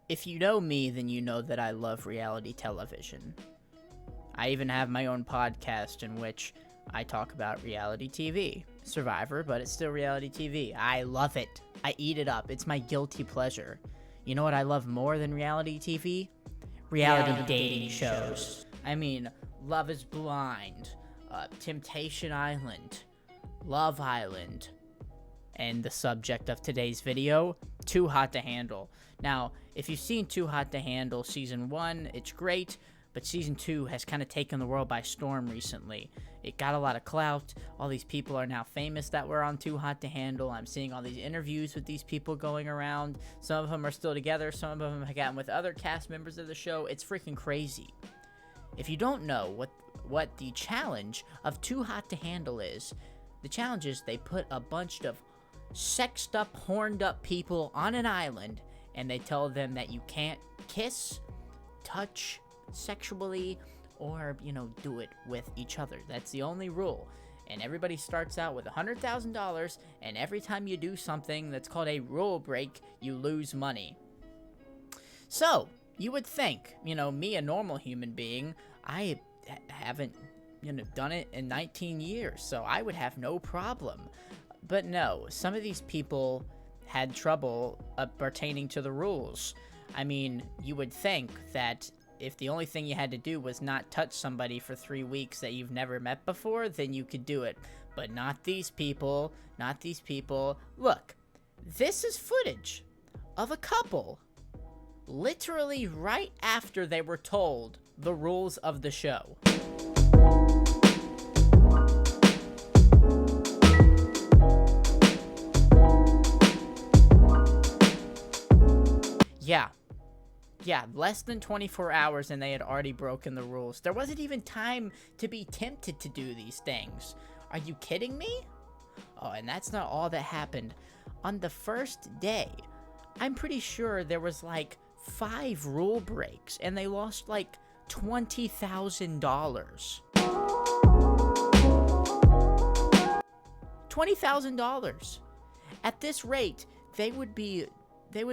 If you know me, then you know that I love reality television. I even have my own podcast in which I talk about reality TV. Survivor, but it's still reality TV. I love it. I eat it up. It's my guilty pleasure. You know what I love more than reality TV? Reality dating shows. I mean, Love is Blind, Temptation Island, Love Island, and the subject of today's video, Too Hot to Handle. Now, if you've seen Too Hot to Handle Season 1, it's great, but Season 2 has kind of taken the world by storm recently. It got a lot of clout. All these people are now famous that were on Too Hot to Handle. I'm seeing all these interviews with these people going around. Some of them are still together. Some of them have gotten with other cast members of the show. It's freaking crazy. If you don't know what the challenge of Too Hot to Handle is, the challenge is they put a bunch of sexed up, horned up people on an island, and they tell them that you can't kiss, touch sexually, or, do it with each other. That's the only rule. And everybody starts out with $100,000, and every time you do something that's called a rule break, you lose money. So, you would think, me, a normal human being, I haven't, done it in 19 years, so I would have no problem. But no, some of these people had trouble pertaining to the rules. I mean, you would think that if the only thing you had to do was not touch somebody for 3 weeks that you've never met before, then you could do it. But not these people, not these people. Look, this is footage of a couple literally right after they were told the rules of the show. Yeah, less than 24 hours and they had already broken the rules. There wasn't even time to be tempted to do these things. Are you kidding me? Oh, and that's not all that happened. On the first day, I'm pretty sure there was like 5 rule breaks and they lost like $20,000. $20,000. At this rate, they would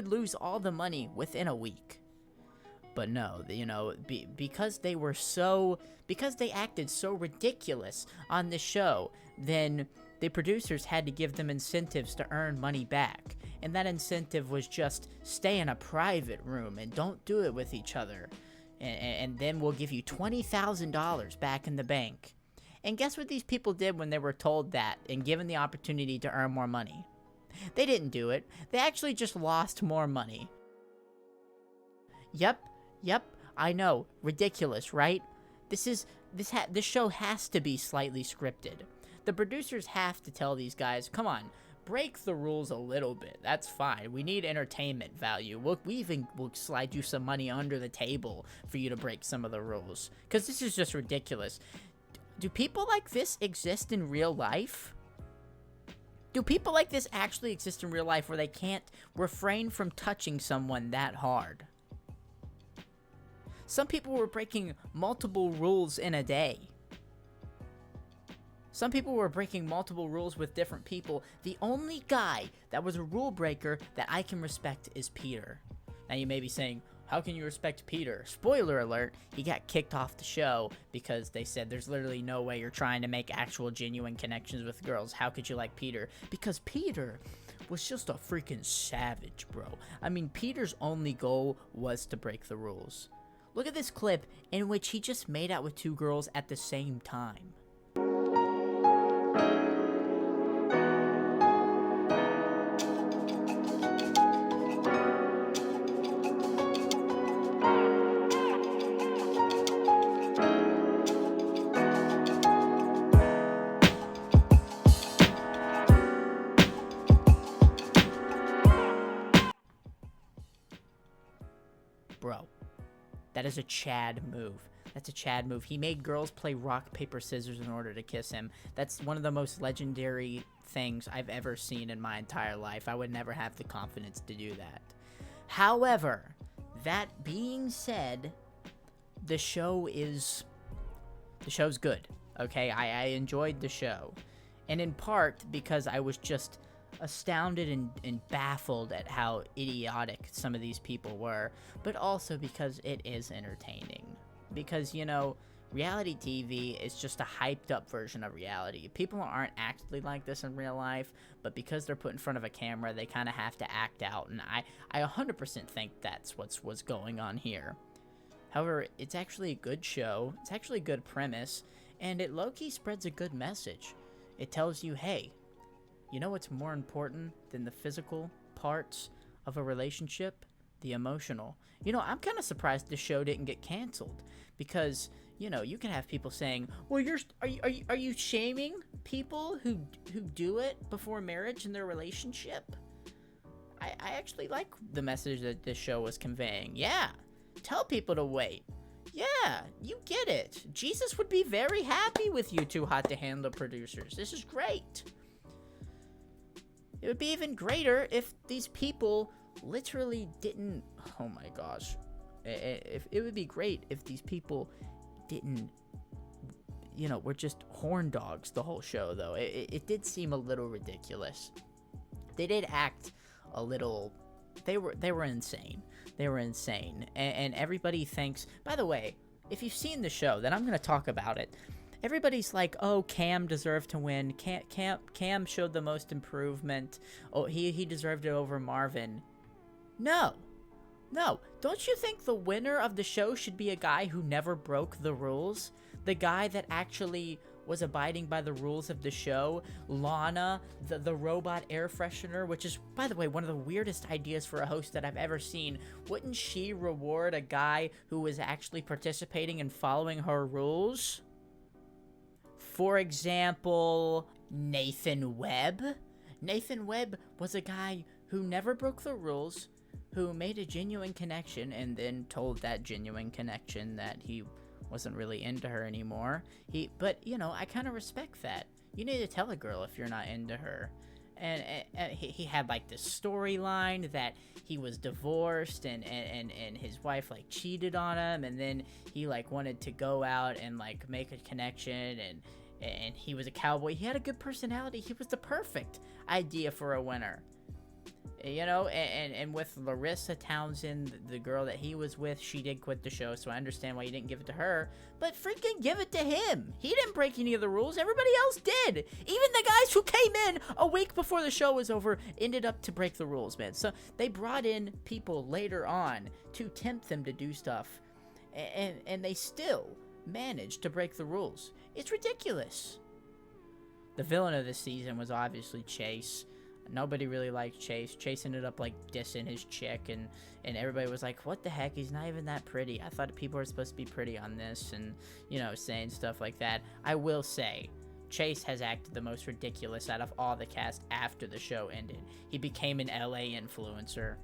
lose all the money within a week. But no, because they acted so ridiculous on the show, then the producers had to give them incentives to earn money back. And that incentive was just stay in a private room and don't do it with each other. And then we'll give you $20,000 back in the bank. And guess what these people did when they were told that and given the opportunity to earn more money? They didn't do it. They actually just lost more money. Yep, I know. Ridiculous, right? This show has to be slightly scripted. The producers have to tell these guys, come on, break the rules a little bit. That's fine. We need entertainment value. We'll slide you some money under the table for you to break some of the rules. Because this is just ridiculous. Do people like this exist in real life? Do people like this actually exist in real life where they can't refrain from touching someone that hard? Some people were breaking multiple rules in a day. Some people were breaking multiple rules with different people. The only guy that was a rule breaker that I can respect is Peter. Now you may be saying, how can you respect Peter? Spoiler alert, he got kicked off the show because they said there's literally no way you're trying to make actual genuine connections with girls. How could you like Peter? Because Peter was just a freaking savage, bro. I mean, Peter's only goal was to break the rules. Look at this clip in which he just made out with 2 girls at the same time. Bro, that is a Chad move. That's a Chad move. He made girls play rock, paper, scissors in order to kiss him. That's one of the most legendary things I've ever seen in my entire life. I would never have the confidence to do that. However, that being said, the show's good. Okay, I enjoyed the show. And in part because I was just astounded and baffled at how idiotic some of these people were, but also because it is entertaining. Because, reality TV is just a hyped up version of reality. People aren't actually like this in real life, but because they're put in front of a camera, they kind of have to act out, and I 100% think that's what's going on here. However, it's actually a good show, it's actually a good premise, and it low-key spreads a good message. It tells you, hey, you know what's more important than the physical parts of a relationship? The emotional. I'm kind of surprised the show didn't get canceled, because you can have people saying, well, are you shaming people who do it before marriage in their relationship? I actually like the message that this show was conveying. Yeah, tell people to wait. Yeah, you get it. Jesus would be very happy with you Too Hot to Handle producers. This is great. It would be even greater if these people literally didn't. Oh my gosh. If it would be great if these people didn't, were just horn dogs the whole show, though. It did seem a little ridiculous. They did act a little. They were insane. They were insane. And everybody thinks. By the way, if you've seen the show, then I'm going to talk about it. Everybody's like, oh, Cam deserved to win. Cam showed the most improvement. Oh, he deserved it over Marvin. No. Don't you think the winner of the show should be a guy who never broke the rules? The guy that actually was abiding by the rules of the show? Lana, the robot air freshener, which is, by the way, one of the weirdest ideas for a host that I've ever seen. Wouldn't she reward a guy who was actually participating and following her rules? For example, Nathan Webb. Nathan Webb was a guy who never broke the rules, who made a genuine connection and then told that genuine connection that he wasn't really into her anymore. But I kind of respect that. You need to tell a girl if you're not into her. And he had like this storyline that he was divorced and his wife like cheated on him, and then he like wanted to go out and like make a connection, and he was a cowboy. He had a good personality. He was the perfect idea for a winner. And with Larissa Townsend, the girl that he was with, she did quit the show, so I understand why you didn't give it to her. But freaking give it to him. He didn't break any of the rules. Everybody else did. Even the guys who came in a week before the show was over ended up to break the rules, man. So they brought in people later on to tempt them to do stuff, and they still managed to break the rules. It's ridiculous. The villain of this season was obviously Chase. Nobody really liked Chase. Chase ended up like dissing his chick, and everybody was like, what the heck, he's not even that pretty. I thought people were supposed to be pretty on this, and saying stuff like that. I will say, Chase has acted the most ridiculous out of all the cast after the show ended. He became an LA influencer.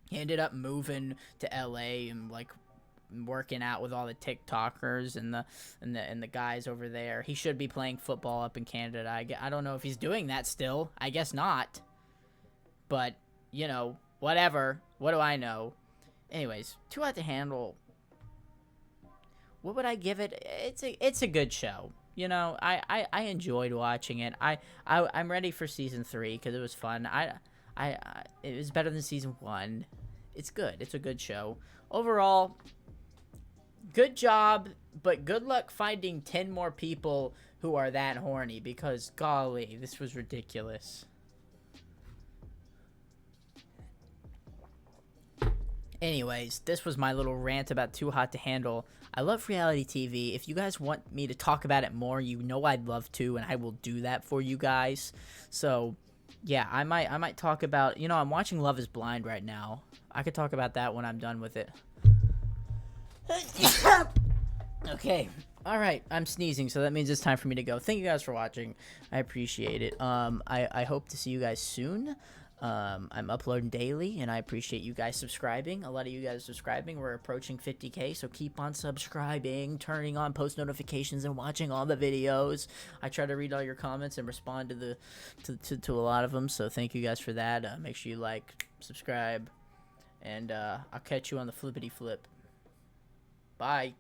He ended up moving to LA and like working out with all the TikTokers and the guys over there. He should be playing football up in Canada. I don't know if he's doing that still. I guess not. But, whatever. What do I know? Anyways, Too Hot to Handle. What would I give it? It's a good show. I enjoyed watching it. I'm ready for season 3 because it was fun. It was better than season 1. It's good. It's a good show. Overall, good job, but good luck finding 10 more people who are that horny, because golly, this was ridiculous. Anyways, this was my little rant about Too Hot to Handle. I love reality TV. If you guys want me to talk about it more, I'd love to, and I will do that for you guys. So yeah, I might talk about, I'm watching Love is Blind right now. I could talk about that when I'm done with it. Okay. All right. I'm sneezing, so that means it's time for me to go. Thank you guys for watching. I appreciate it. I hope to see you guys soon. I'm uploading daily, and I appreciate you guys subscribing. A lot of you guys subscribing. We're approaching 50K, so keep on subscribing, turning on post notifications, and watching all the videos. I try to read all your comments and respond to a lot of them, so thank you guys for that. Make sure you like, subscribe, and I'll catch you on the flippity flip. Bye.